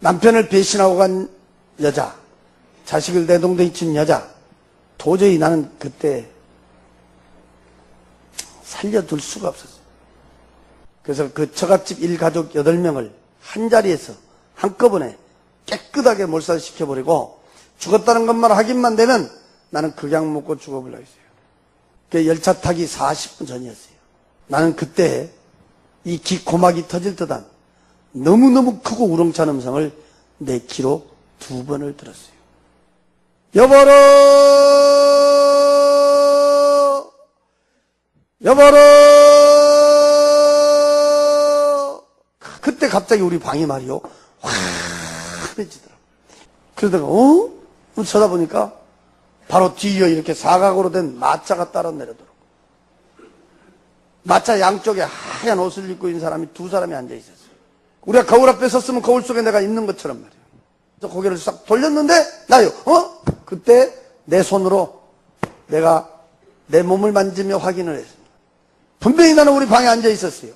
남편을 배신하고 간 여자, 자식을 내동댕이 친 여자, 도저히 나는 그때 살려둘 수가 없었어요. 그래서 그 처갓집 일가족 8명을 한 자리에서 한꺼번에 깨끗하게 몰살시켜버리고 죽었다는 것만 확인만 되면 나는 극약 먹고 죽어보려고 했어요. 그 열차 타기 40분 전이었어요. 나는 그때 이 고막이 터질 듯한 너무너무 크고 우렁찬 음성을 내 귀로 2번을 들었어요. 여보로! 여보로! 그때 갑자기 우리 방이 말이요. 환해지더라고요. 그러다가 쳐다보니까 바로 뒤에 이렇게 사각으로 된 마차가 따라 내려더라고요. 마차 양쪽에 하얀 옷을 입고 있는 사람이 2사람이 앉아있었어요. 우리가 거울 앞에 섰으면 거울 속에 내가 있는 것처럼 말이에요. 그래서 고개를 싹 돌렸는데 나요. 그때 내 손으로 내가 내 몸을 만지며 확인을 했습니다. 분명히 나는 우리 방에 앉아있었어요.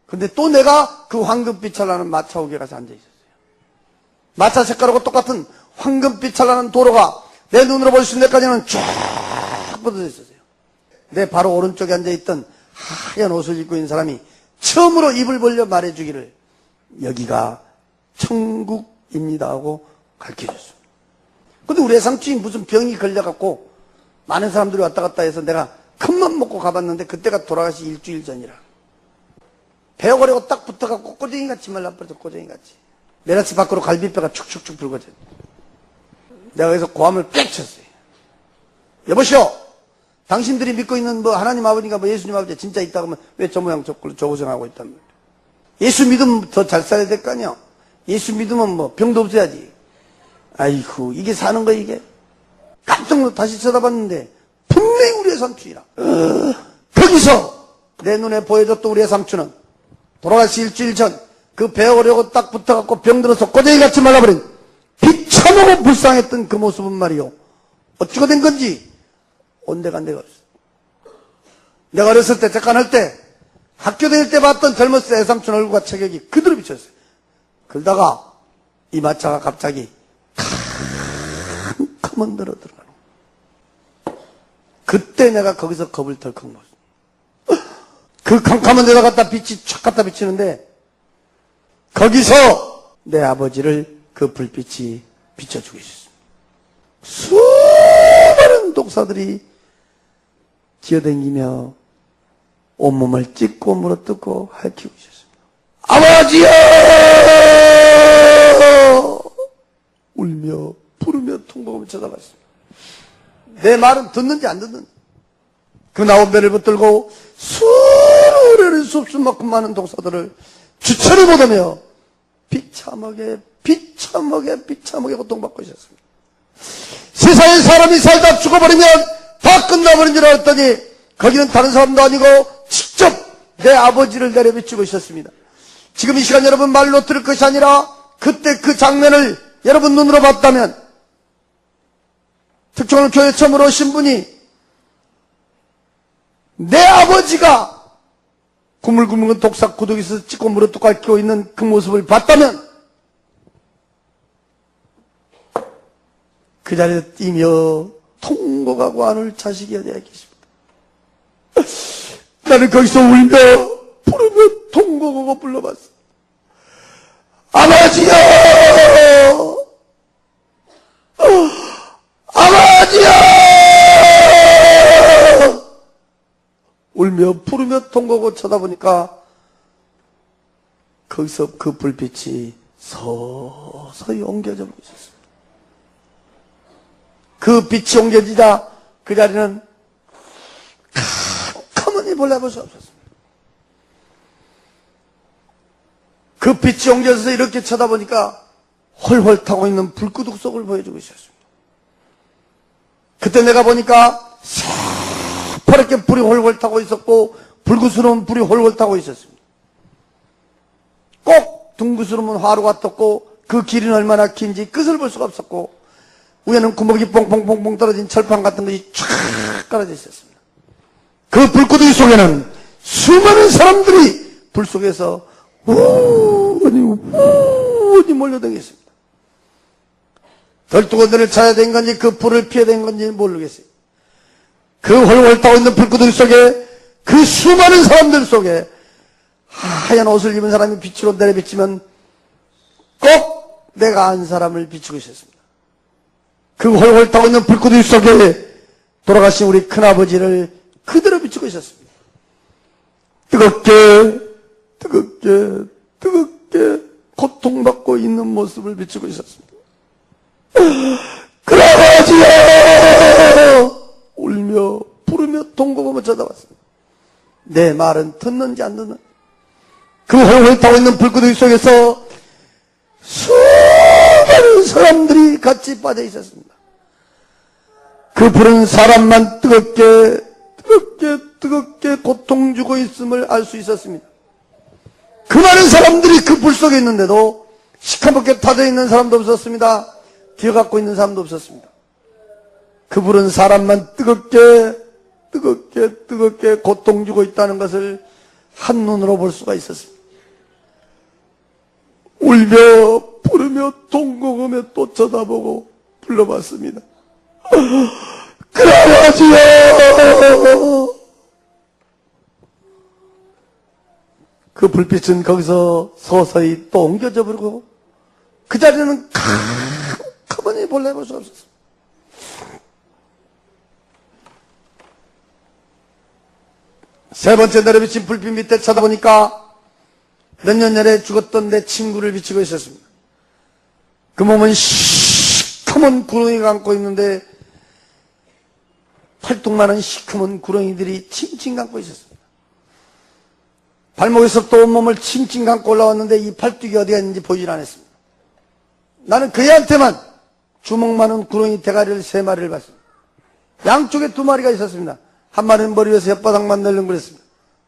근데 또 내가 그 황금빛을 나는 마차옥에 가서 앉아있었어요. 마차 색깔하고 똑같은 황금빛을 나는 도로가 내 눈으로 볼 수 있는 데까지는 쫙 뻗어져 있었어요. 내 바로 오른쪽에 앉아있던 하얀 옷을 입고 있는 사람이 처음으로 입을 벌려 말해주기를 여기가 천국입니다 하고 가르쳐줬어요. 근데 우리 애삼촌이 무슨 병이 걸려갖고 많은 사람들이 왔다 갔다 해서 내가 큰맘 먹고 가봤는데 그때가 돌아가시 일주일 전이라 배어거리고 딱 붙어갖고 꼬쟁이같이 말라버려서 꼬쟁이같이 메라스 밖으로 갈비뼈가 축축축 붉어져. 내가 그래서 고함을 빽 쳤어요. 여보시오, 당신들이 믿고 있는 뭐 하나님 아버지가 뭐 예수님 아버지 진짜 있다고 하면 왜 저 모양 저 고생하고 있단 말이야. 예수 믿으면 더 잘 살아야 될 거 아니야. 예수 믿으면 뭐 병도 없어야지. 아이고 이게 사는 거야 이게. 깜짝 놀라 다시 쳐다봤는데 분명히 우리의 삼촌이라. 거기서 내 눈에 보여줬던 우리의 삼촌은 돌아가시 일주일 전 그 배워오려고 딱 붙어갖고 병들어서 꼬쟁이같이 말라버린 비참하고 불쌍했던 그 모습은 말이요. 어찌가 된 건지 온데간데가 없어. 내가 어렸을 때 잠깐 때 학교 다닐 때 봤던 젊었을 때 애삼촌 얼굴과 체격이 그대로 비쳤어요. 그러다가 이 마차가 갑자기 캄캄한 데로 들어가는 거야. 그때 내가 거기서 겁을 덜컥 먹었어. 그 캄캄한 데다 갖다 빛이 촥 갖다 비치는데 거기서 내 아버지를 그 불빛이 비춰주고 있었습니다. 수많은 독사들이 기어다니며 온몸을 찢고 물어뜯고 핥히고 있었습니다. 아버지여! 울며 부르며 통곡하며 쳐다봤습니다. 내 말은 듣는지 안 듣는지. 그 나온 배를 붙들고 수많은 수만큼 많은 독사들을 주체를 못하며 비참하게 고통받고 있었습니다. 세상에 사람이 살다 죽어버리면 다 끝나버린 줄 알았더니 거기는 다른 사람도 아니고 직접 내 아버지를 내려비추고 있었습니다. 지금 이 시간 여러분 말로 들을 것이 아니라 그때 그 장면을 여러분 눈으로 봤다면 특정한 교회 처음 오신 분이 내 아버지가 구물구물한 독사 구덩이에서 찍고 물어뜯고 앓고 있는 그 모습을 봤다면 그 자리에 뛰며 통곡하고 안을 자식이 어디에 계십니까? 나는 거기서 울며 부르며 통곡하고 불러봤어. 아버지여! 아버지여! 울며 부르며 통곡하고 쳐다보니까 거기서 그 불빛이 서서히 옮겨져 보고 있었습니다. 그 빛이 옮겨지자 그 자리는 가만히 볼라볼 수 없었습니다. 그 빛이 옮겨져서 이렇게 쳐다보니까 헐헐 타고 있는 불구둑 속을 보여주고 있었습니다. 그때 내가 보니까 새파랗게 불이 헐헐 타고 있었고 불구스러운 불이 헐헐 타고 있었습니다. 꼭 둥그스러운 화로가 떴고 그 길이는 얼마나 긴지 끝을 볼 수가 없었고 위에는 구멍이 뽕뽕뽕뽕 떨어진 철판 같은 것이 쫙 깔아져 있었습니다. 그 불구덩이 속에는 수많은 사람들이 불 속에서 우니 몰려다녔습니다. 덜뚜껑들을 찾아야 된 건지 그 불을 피해야 된 건지 모르겠어요. 그 훨훨 타고 있는 불구덩이 속에 그 수많은 사람들 속에 하얀 옷을 입은 사람이 빛으로 내려비치면 꼭 내가 안 사람을 비추고 있었습니다. 그 훨훨 타고 있는 불구덩이 속에 돌아가신 우리 큰아버지를 그대로 비추고 있었습니다. 뜨겁게 고통받고 있는 모습을 비추고 있었습니다. 큰아버지여! 울며 부르며 동고금을 쳐다봤습니다. 내 말은 듣는지 안 듣는지. 그 훨훨 타고 있는 불구덩이 속에서 수많은 사람들이 같이 빠져 있었습니다. 그 불은 사람만 뜨겁게 고통 주고 있음을 알 수 있었습니다. 그 많은 사람들이 그 불 속에 있는데도 시커멓게 타져 있는 사람도 없었습니다. 기어갖고 있는 사람도 없었습니다. 그 불은 사람만 뜨겁게 고통 주고 있다는 것을 한눈으로 볼 수가 있었습니다. 울며 부르며 동고금에 또 쳐다보고 불러봤습니다. 큰아버지여! 그 불빛은 거기서 서서히 또 옮겨져 버리고 그 자리는 가만히 볼래볼 수 없었습니다. 세 번째 내려비친 불빛 밑에 쳐다보니까 몇 년 전에 죽었던 내 친구를 비치고 있었습니다. 그 몸은 시커먼 구렁이가 안고 있는데 팔뚝만한 시커먼 구렁이들이 칭칭 감고 있었습니다. 발목에서부터 온몸을 칭칭 감고 올라왔는데 이 팔뚝이 어디가 있는지 보이질 않았습니다. 나는 그 애한테만 주먹만한 구렁이 대가리를 3마리를 봤습니다. 양쪽에 2마리가 있었습니다. 한 마리는 머리 위에서 혓바닥만 널렁거렸습니다.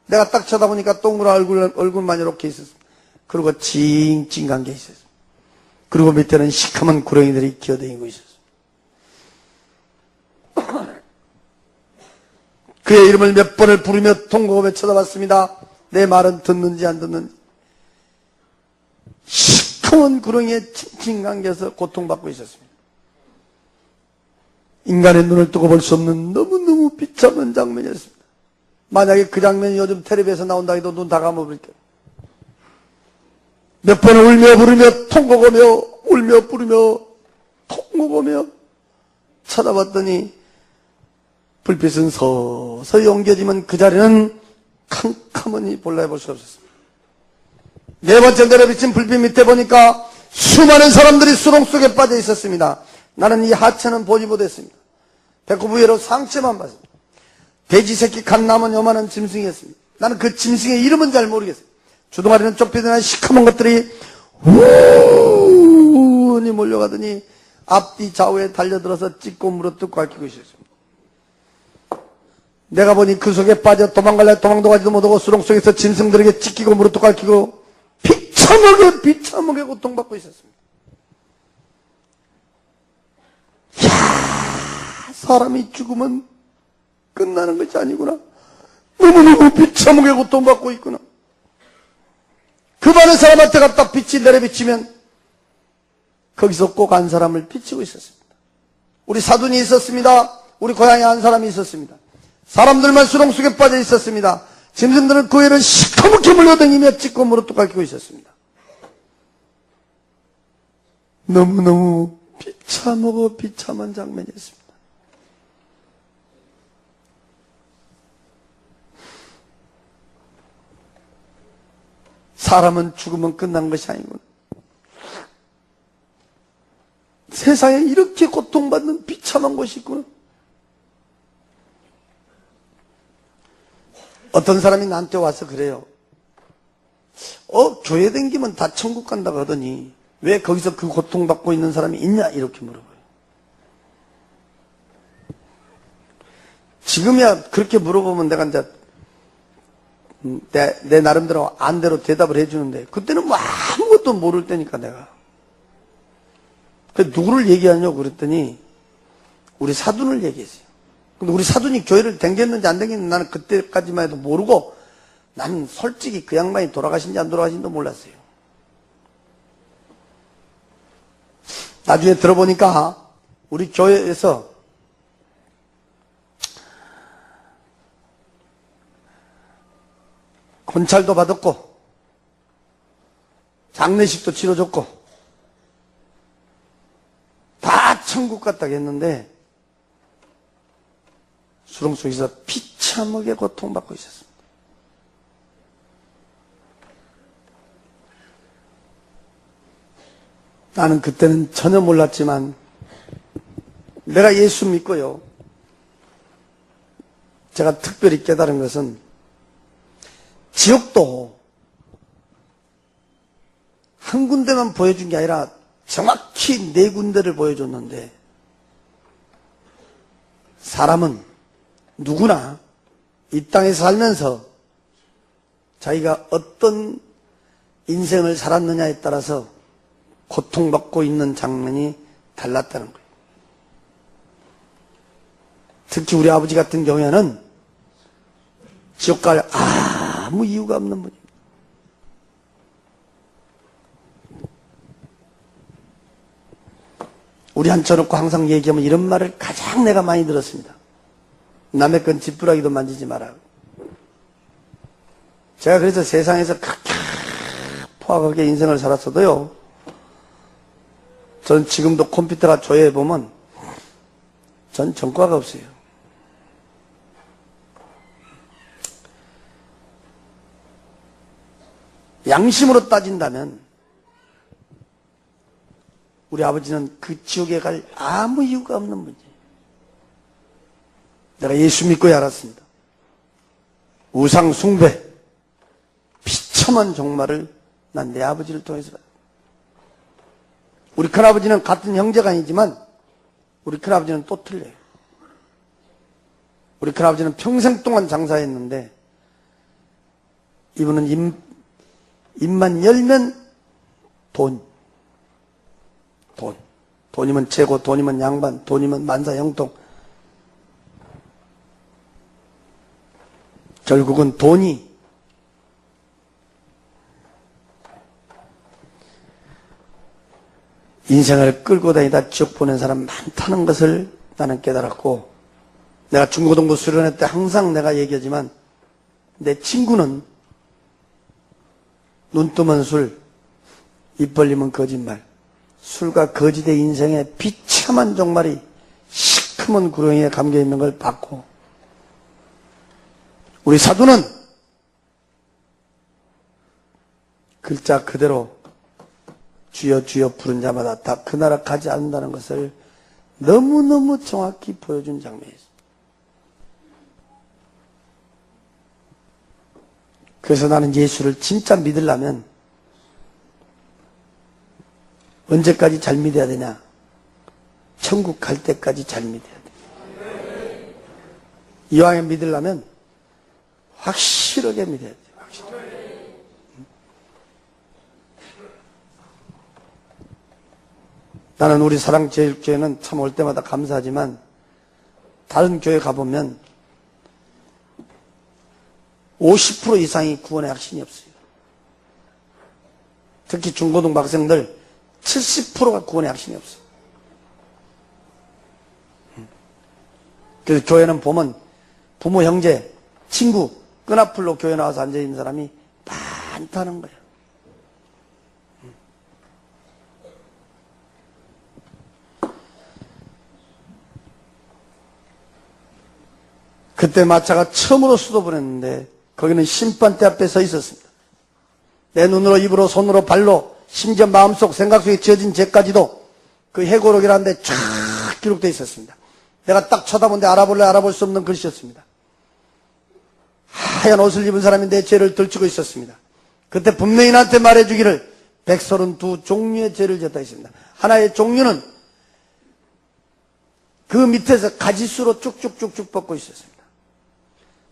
내가 딱 쳐다보니까 동그란 얼굴만 이렇게 있었습니다. 그리고 찡찡한 게 있었습니다. 그리고 밑에는 시커먼 구렁이들이 기어다니고 있었습니다. 그의 이름을 몇 번을 부르며 통곡하며 쳐다봤습니다. 내 말은 듣는지 안 듣는지. 시커먼 구렁이에 칭칭 감겨서 고통받고 있었습니다. 인간의 눈을 뜨고 볼 수 없는 너무너무 비참한 장면이었습니다. 만약에 그 장면이 요즘 텔레비에서 나온다 해도 눈 다 감아버릴게요. 몇 번을 울며 부르며 통곡하며 울며 부르며 통곡하며 쳐다봤더니 불빛은 서서히 옮겨지면 그 자리는 캄캄하니 볼라볼 수 없었습니다. 네 번째 내려비친 불빛 밑에 보니까 수많은 사람들이 수렁 속에 빠져 있었습니다. 나는 이 하체는 보지 못했습니다. 배꼽 위로 상체만 봤습니다. 돼지 새끼 갓 남은 요만한 짐승이었습니다. 나는 그 짐승의 이름은 잘 모르겠어요. 주둥아리는 좁혀진 시커먼 것들이 우니 몰려가더니 앞뒤 좌우에 달려들어서 찢고 물어뜯고 핥히고 있었습니다. 내가 보니 그 속에 빠져 도망갈래 도망도 가지도 못하고 수렁 속에서 짐승들에게 찢기고 물어뜯고 핥히고 비참하게 고통받고 있었습니다. 이야, 사람이 죽으면 끝나는 것이 아니구나. 너무너무 비참하게 고통받고 있구나. 그 많은 사람한테 갖다 빛이 내려비치면 거기서 꼭 한 사람을 비치고 있었습니다. 우리 사돈이 있었습니다. 우리 고향에 한 사람이 있었습니다. 사람들만 수렁 속에 빠져 있었습니다. 짐승들은 그 애를 시커멓게 물려다니며 찢고 물어뜯고 핥히고 있었습니다. 너무너무 비참하고 비참한 장면이었습니다. 사람은 죽으면 끝난 것이 아니구나. 세상에 이렇게 고통받는 비참한 곳이 있구나. 어떤 사람이 나한테 와서 그래요. 교회 다니면 다 천국 간다고 하더니 왜 거기서 그 고통받고 있는 사람이 있냐 이렇게 물어봐요. 지금이야 그렇게 물어보면 내가 이제 내 나름대로 안대로 대답을 해주는데 그때는 뭐 아무것도 모를 때니까 내가 누구를 얘기하냐고 그랬더니 우리 사돈을 얘기했어요. 근데 우리 사돈이 교회를 댕겼는지 안 댕겼는지 나는 그때까지만 해도 모르고 나는 솔직히 그 양반이 돌아가신지 안 돌아가신지도 몰랐어요. 나중에 들어보니까 우리 교회에서 혼찰도 받았고 장례식도 치러줬고 다 천국 갔다고 했는데 수렁 속에서 비참하게 고통받고 있었습니다. 나는 그때는 전혀 몰랐지만 내가 예수 믿고요. 제가 특별히 깨달은 것은 지옥도 한 군데만 보여준 게 아니라 정확히 4군데를 보여줬는데 사람은 누구나 이 땅에 살면서 자기가 어떤 인생을 살았느냐에 따라서 고통받고 있는 장면이 달랐다는 거예요. 특히 우리 아버지 같은 경우에는 지옥 갈 아무 이유가 없는 분입니다. 우리 앉혀놓고 항상 얘기하면 이런 말을 가장 내가 많이 들었습니다. 남의 건 지푸라기도 만지지 마라. 제가 그래서 세상에서 그렇게 포악하게 인생을 살았어도요, 전 지금도 컴퓨터가 조회해보면 전 전과가 없어요. 양심으로 따진다면 우리 아버지는 그 지옥에 갈 아무 이유가 없는 분이에요. 내가 예수 믿고야 알았습니다. 우상 숭배, 비참한 종말을 난 내 아버지를 통해서 받았다. 우리 큰아버지는 같은 형제가 아니지만 우리 큰아버지는 또 틀려요. 우리 큰아버지는 평생 동안 장사했는데 이분은 입만 열면 돈이면 최고, 돈이면 양반, 돈이면 만사형통. 결국은 돈이 인생을 끌고 다니다 지옥 보낸 사람 많다는 것을 나는 깨달았고, 내가 중고등부 수련회 때 항상 내가 얘기하지만 내 친구는 눈 뜨면 술, 입 벌리면 거짓말, 술과 거짓의 인생의 비참한 종말이 시커먼 구렁이에 감겨있는 걸 봤고, 우리 사도는 글자 그대로 주여 주여 부른 자마다 다 그 나라 가지 않는다는 것을 너무너무 정확히 보여준 장면이었습니다. 그래서 나는 예수를 진짜 믿으려면 언제까지 잘 믿어야 되냐? 천국 갈 때까지 잘 믿어야 돼. 이왕에 믿으려면 확실하게 믿어야 돼. 확실하게. 나는 우리 사랑제일교회는 참 올 때마다 감사하지만 다른 교회 가보면 50% 이상이 구원의 확신이 없어요. 특히 중고등부 학생들 70%가 구원의 확신이 없어요. 그래서 교회는 보면 부모, 형제, 친구 끈앞으로 교회 나와서 앉아있는 사람이 많다는 거예요. 그때 마차가 처음으로 수도를 했는데 거기는 심판대 앞에 서 있었습니다. 내 눈으로, 입으로, 손으로, 발로, 심지어 마음속, 생각 속에 지어진 죄까지도 그 해고록이라는 데 쫙 기록되어 있었습니다. 내가 딱 쳐다보는데 알아볼 수 없는 글씨였습니다. 하얀 옷을 입은 사람이 내 죄를 들추고 있었습니다. 그때 분명히 나한테 말해주기를 132종류의 죄를 지었다 했습니다. 하나의 종류는 그 밑에서 가지수로 쭉쭉쭉쭉 뻗고 있었습니다.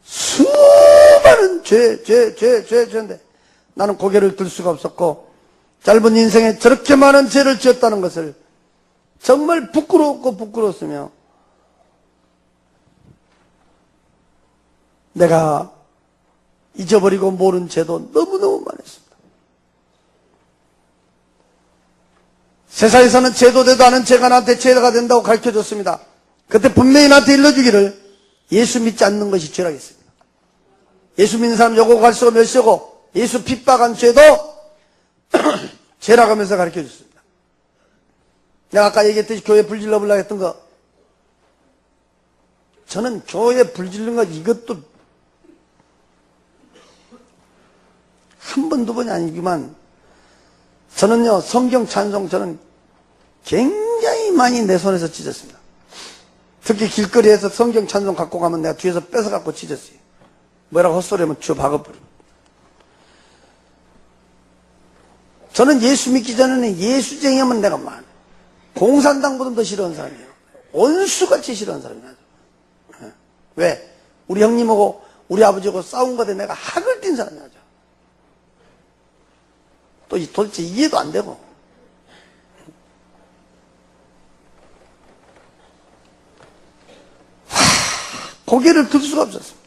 수많은 죄인데 나는 고개를 들 수가 없었고, 짧은 인생에 저렇게 많은 죄를 지었다는 것을 정말 부끄럽고 부끄러웠으며, 내가 잊어버리고 모른 죄도 너무너무 많았습니다. 세상에서는 죄도 되도 않은 죄가 나한테 죄가 된다고 가르쳐줬습니다. 그때 분명히 나한테 일러주기를 예수 믿지 않는 것이 죄라겠습니다. 예수 믿는 사람 요고 갈수록 멸시고 예수 핍박한 죄도 죄라고 하면서 가르쳐줬습니다. 내가 아까 얘기했듯이 교회 불질러 보려고 했던 거, 저는 교회 불질른 거 이것도 한 번, 두 번이 아니지만 저는요, 성경 찬송 저는 굉장히 많이 내 손에서 찢었습니다. 특히 길거리에서 성경 찬송 갖고 가면 내가 뒤에서 뺏어 갖고 찢었어요. 뭐라고 헛소리하면 쥐어 박아버려. 저는 예수 믿기 전에는 예수쟁이하면 내가 많아. 공산당보다 더 싫어하는 사람이에요. 원수같이 싫어하는 사람이에요. 왜? 우리 형님하고 우리 아버지하고 싸운 것에 내가 학을 띈 사람이야. 또 도대체 이해도 안 되고. 고개를 들 수가 없었습니다.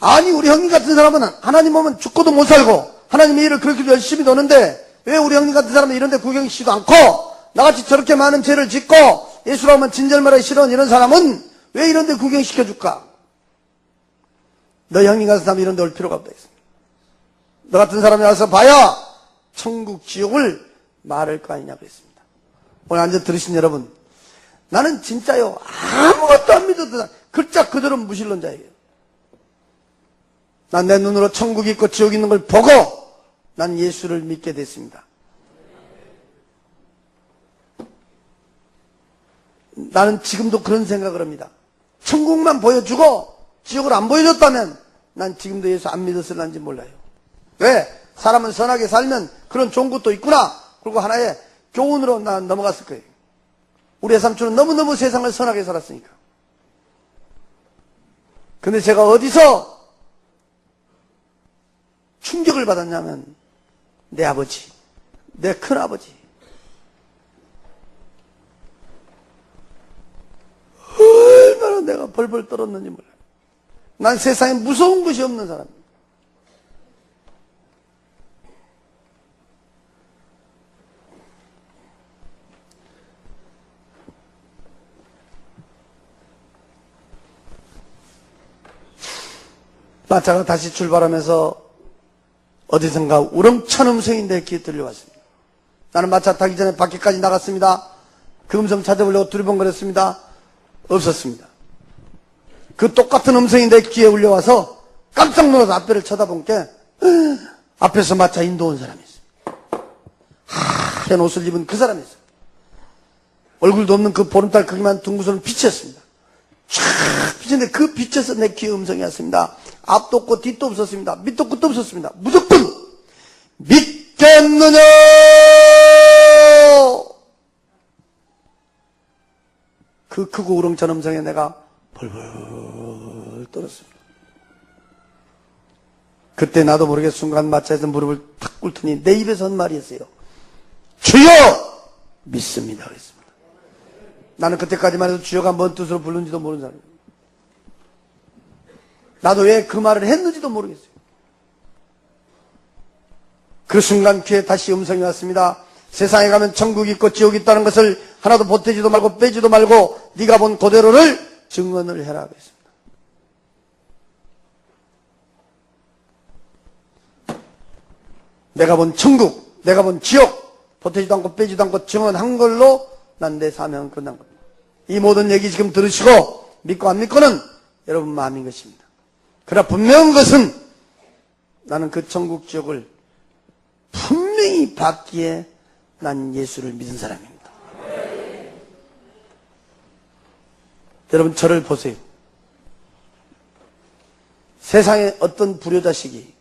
아니, 우리 형님 같은 사람은 하나님 오면 죽고도 못 살고 하나님의 일을 그렇게 열심히 도는데 왜 우리 형님 같은 사람은 이런 데 구경시지도 않고 나같이 저렇게 많은 죄를 짓고 예수라고 하면 진절말하기 싫어하는 이런 사람은 왜 이런 데 구경시켜줄까? 너 형님 같은 사람이 이런 데 올 필요가 없다 했습니다. 너 같은 사람이 와서 봐야 천국 지옥을 말할 거 아니냐고 했습니다. 오늘 앉아 들으신 여러분, 나는 진짜요 아무것도 안 믿어도 글자 그대로 무신론자예요. 난 내 눈으로 천국이 있고 지옥이 있는 걸 보고 난 예수를 믿게 됐습니다. 나는 지금도 그런 생각을 합니다. 천국만 보여주고 지옥을 안 보여줬다면 난 지금도 예수 안 믿었을런지 몰라요. 왜? 사람은 선하게 살면 그런 좋은 것도 있구나. 그리고 하나의 교훈으로 난 넘어갔을 거예요. 우리 삼촌은 너무너무 세상을 선하게 살았으니까. 근데 제가 어디서 충격을 받았냐면 내 아버지, 내 큰아버지 얼마나 내가 벌벌 떨었는지 몰라요. 난 세상에 무서운 것이 없는 사람입니다. 마차가 다시 출발하면서 어디선가 우렁찬 음성이 내 귀에 들려왔습니다. 나는 마차 타기 전에 밖에까지 나갔습니다. 그 음성 찾아보려고 두리번거렸습니다. 없었습니다. 그 똑같은 음성이 내 귀에 울려와서 깜짝 놀라서 앞에를 쳐다본 게 앞에서 마차 인도온 사람이 있어요. 하얀 옷을 입은 그 사람이 있어요. 얼굴도 없는 그 보름달 크기만 둥그런 빛이었습니다. 쫙 빛인데 그 빛에서 내 귀에 음성이 왔습니다. 앞도 없고 뒤도 없었습니다. 밑도 끝도 없었습니다. 무조건 믿겠느냐. 그 크고 우렁찬 음성에 내가 벌벌 떨었습니다. 그때 나도 모르게 순간 마차에서 무릎을 탁 꿇더니 내 입에서 한 말이었어요. 주여 믿습니다 그랬습니다. 나는 그때까지만 해도 주여가 뭔 뜻으로 부르는지도 모르는 사람이에요. 나도 왜 그 말을 했는지도 모르겠어요. 그 순간 귀에 다시 음성이 왔습니다. 세상에 가면 천국이 있고 지옥이 있다는 것을 하나도 보태지도 말고 빼지도 말고 네가 본 그대로를 증언을 해라 그랬습니다. 내가 본 천국, 내가 본 지옥 보태지도 않고 빼지도 않고 증언한 걸로 난 내 사명은 끝난 겁니다. 이 모든 얘기 지금 들으시고 믿고 안 믿고는 여러분 마음인 것입니다. 그러나 분명한 것은 나는 그 천국 지옥을 분명히 받기에 난 예수를 믿은 사람입니다. 여러분 저를 보세요. 세상에 어떤 불효자식이,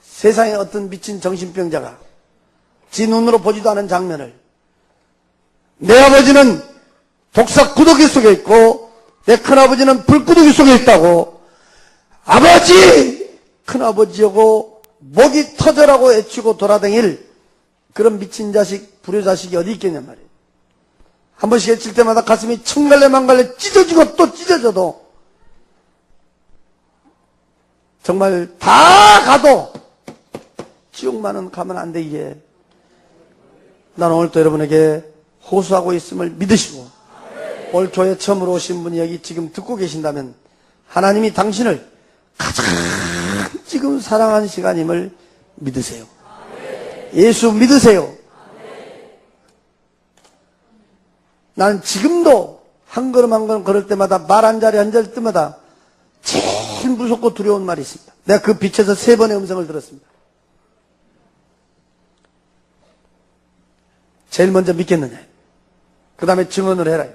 세상에 어떤 미친 정신병자가 지 눈으로 보지도 않은 장면을 내 아버지는 독사 구더기 속에 있고 내 큰아버지는 불구더기 속에 있다고 아버지! 큰아버지하고 목이 터져라고 애치고 돌아다닐 그런 미친 자식, 불효자식이 어디 있겠냔 말이에요. 한 번씩 애칠 때마다 가슴이 천갈래 만갈래 찢어지고 또 찢어져도 정말 다 가도 지옥만은 가면 안 되기에 나는 오늘도 여러분에게 호소하고 있음을 믿으시고 오늘 교회 처음으로 오신 분이 여기 지금 듣고 계신다면 하나님이 당신을 가장 지금 사랑하는 시간임을 믿으세요. 예수 믿으세요. 나는 지금도 한 걸음 한 걸음 걸을 때마다 말 한 자리 앉을 때마다 제일 무섭고 두려운 말이 있습니다. 내가 그 빛에서 3번의 음성을 들었습니다. 제일 먼저 믿겠느냐, 그 다음에 증언을 해라.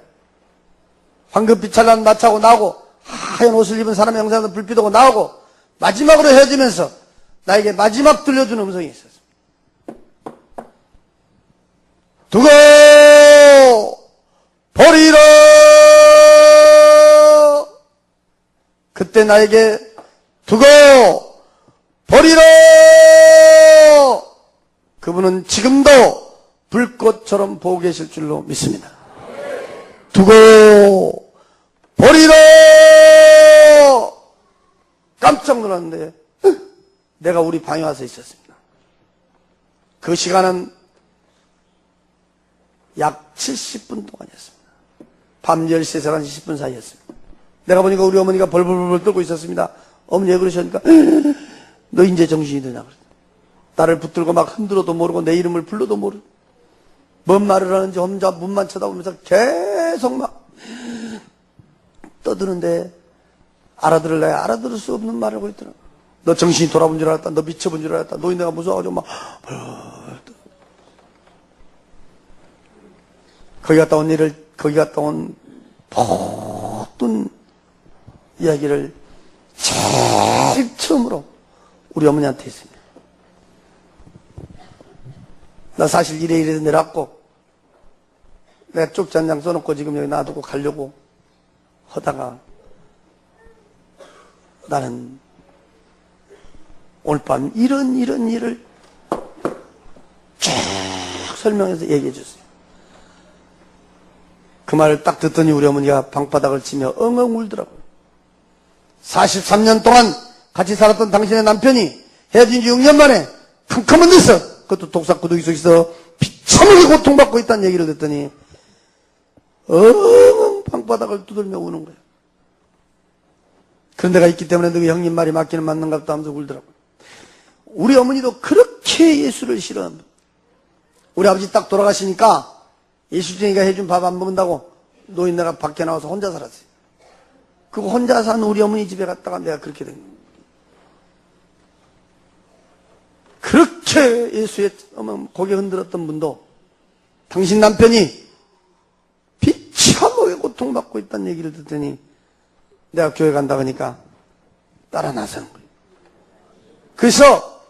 황금빛 찬란한 마차고 나오고 하얀 옷을 입은 사람의 형상에서 불빛 오고 나오고 마지막으로 헤어지면서 나에게 마지막 들려주는 음성이 있었습니다. 두고 버리라. 그때 나에게 두고 버리라. 그분은 지금도 불꽃처럼 보고 계실 줄로 믿습니다. 두고 버리라. 깜짝 놀랐는데 내가 우리 방에 와서 있었습니다. 그 시간은 약 70분 동안이었습니다. 밤 10시에서 11시 10분 사이였습니다. 내가 보니까 우리 어머니가 벌벌벌 떨고 있었습니다. 어머니 왜 그러셨습니까? 너 이제 정신이 드냐 그랬더니 나를 붙들고 막 흔들어도 모르고 내 이름을 불러도 모르고 뭔 말을 하는지 혼자 문만 쳐다보면서 계속 막 떠드는데 알아들을래 알아들을 수 없는 말을 하고 있더라. 너 정신이 돌아본 줄 알았다. 너 미쳐본 줄 알았다. 노인네가 무서워가지고 막 거기 갔다 온 일을 거기 갔다 온 모든 이야기를 제일 처음으로 우리 어머니한테 했습니다. 나 사실 이래 내려왔고 내가 쪽지 한 장 써놓고 지금 여기 놔두고 가려고 하다가 나는 오늘 밤 이런 일을 쭉 설명해서 얘기해 줬어요. 그 말을 딱 듣더니 우리 어머니가 방바닥을 치며 엉엉 울더라고요. 43년 동안 같이 살았던 당신의 남편이 헤어진 지 6년 만에 캄캄한 데서 그것도 독사구두기 속에서 비참하게 고통받고 있다는 얘기를 듣더니 엉엉 방바닥을 두들며 우는 거예요. 그런 데가 있기 때문에 너 형님 말이 맞기는 맞는가 보다 하면서 울더라고요. 우리 어머니도 그렇게 예수를 싫어합니다. 우리 아버지 딱 돌아가시니까 예수쟁이가 해준 밥 안 먹는다고 노인네가 밖에 나와서 혼자 살았어요. 그거 혼자 산 우리 어머니 집에 갔다가 내가 그렇게 된 거예요. 그렇게 예수의 고개 흔들었던 분도 당신 남편이 비참하게 고통받고 있다는 얘기를 듣더니 내가 교회 간다 그러니까 따라 나서는 거예요. 그래서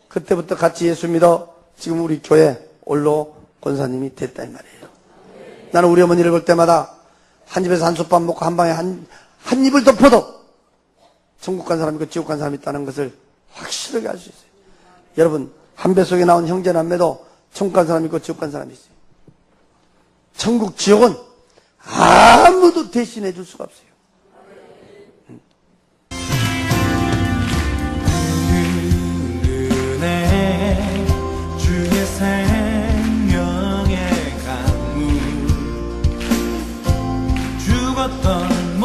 그때부터 같이 예수 믿어 지금 우리 교회 올로 권사님이 됐다 이 말이에요. 나는 우리 어머니를 볼 때마다 한 집에서 한솥밥 먹고 한 방에 한 입을 덮어도 천국 간 사람이 있고 지옥 간 사람이 있다는 것을 확실하게 알 수 있어요. 여러분 한 뱃속에 나온 형제남매도 천국 간 사람이 있고 지옥 간 사람이 있어요. 천국 지옥은 아무도 대신해 줄 수가 없어요. 주의 생명의 강물 죽었던